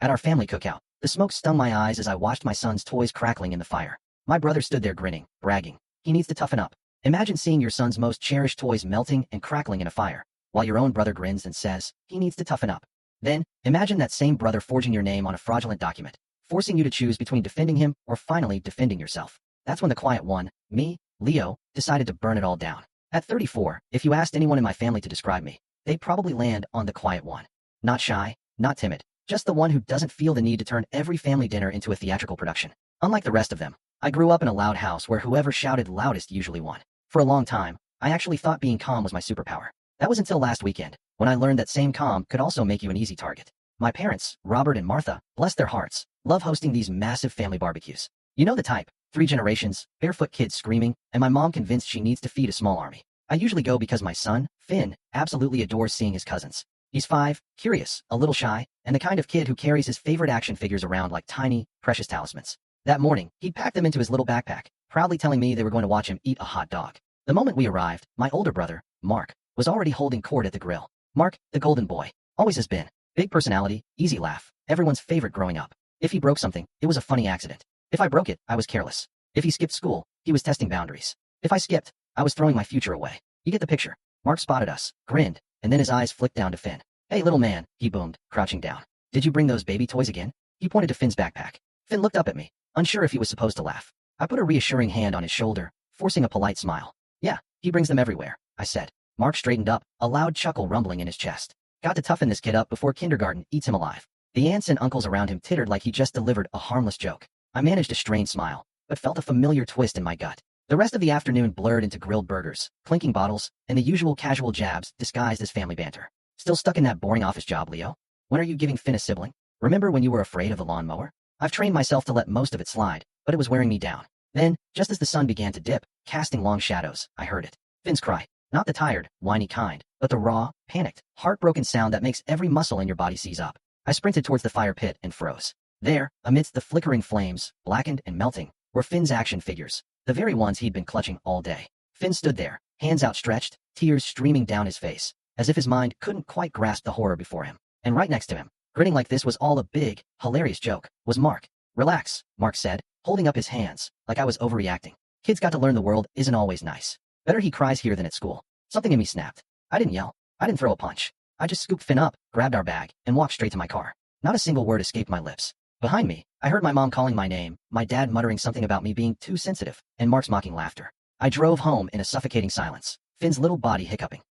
At our family cookout, the smoke stung my eyes as I watched my son's toys crackling in the fire. My brother stood there grinning, bragging. He needs to toughen up. Imagine seeing your son's most cherished toys melting and crackling in a fire, while your own brother grins and says, he needs to toughen up. Then, imagine that same brother forging your name on a fraudulent document, forcing you to choose between defending him or finally defending yourself. That's when the quiet one, me, Leo, decided to burn it all down. At 34, if you asked anyone in my family to describe me, they'd probably land on the quiet one. Not shy, not timid, just the one who doesn't feel the need to turn every family dinner into a theatrical production. Unlike the rest of them, I grew up in a loud house where whoever shouted loudest usually won. For a long time, I actually thought being calm was my superpower. That was until last weekend, when I learned that same calm could also make you an easy target. My parents, Robert and Martha, bless their hearts, love hosting these massive family barbecues. You know the type, 3 generations, barefoot kids screaming, and my mom convinced she needs to feed a small army. I usually go because my son, Finn, absolutely adores seeing his cousins. He's 5, curious, a little shy, and the kind of kid who carries his favorite action figures around like tiny, precious talismans. That morning, he'd packed them into his little backpack, proudly telling me they were going to watch him eat a hot dog. The moment we arrived, my older brother, Mark, was already holding court at the grill. Mark, the golden boy, always has been. Big personality, easy laugh, everyone's favorite growing up. If he broke something, it was a funny accident. If I broke it, I was careless. If he skipped school, he was testing boundaries. If I skipped, I was throwing my future away. You get the picture. Mark spotted us, grinned, and then his eyes flicked down to Finn. Hey little man, he boomed, crouching down. Did you bring those baby toys again? He pointed to Finn's backpack. Finn looked up at me, unsure if he was supposed to laugh. I put a reassuring hand on his shoulder, forcing a polite smile. Yeah, he brings them everywhere, I said. Mark straightened up, a loud chuckle rumbling in his chest. Got to toughen this kid up before kindergarten eats him alive. The aunts and uncles around him tittered like he just delivered a harmless joke. I managed a strained smile, but felt a familiar twist in my gut. The rest of the afternoon blurred into grilled burgers, clinking bottles, and the usual casual jabs disguised as family banter. Still stuck in that boring office job, Leo? When are you giving Finn a sibling? Remember when you were afraid of the lawnmower? I've trained myself to let most of it slide, but it was wearing me down. Then, just as the sun began to dip, casting long shadows, I heard it. Finn's cry. Not the tired, whiny kind, but the raw, panicked, heartbroken sound that makes every muscle in your body seize up. I sprinted towards the fire pit and froze. There, amidst the flickering flames, blackened and melting, were Finn's action figures, the very ones he'd been clutching all day. Finn stood there, hands outstretched, tears streaming down his face, as if his mind couldn't quite grasp the horror before him. And right next to him, grinning like this was all a big, hilarious joke, was Mark. Relax, Mark said, holding up his hands, like I was overreacting. Kids got to learn the world isn't always nice. Better he cries here than at school. Something in me snapped. I didn't yell. I didn't throw a punch. I just scooped Finn up, grabbed our bag, and walked straight to my car. Not a single word escaped my lips. Behind me, I heard my mom calling my name, my dad muttering something about me being too sensitive, and Mark's mocking laughter. I drove home in a suffocating silence, Finn's little body hiccuping.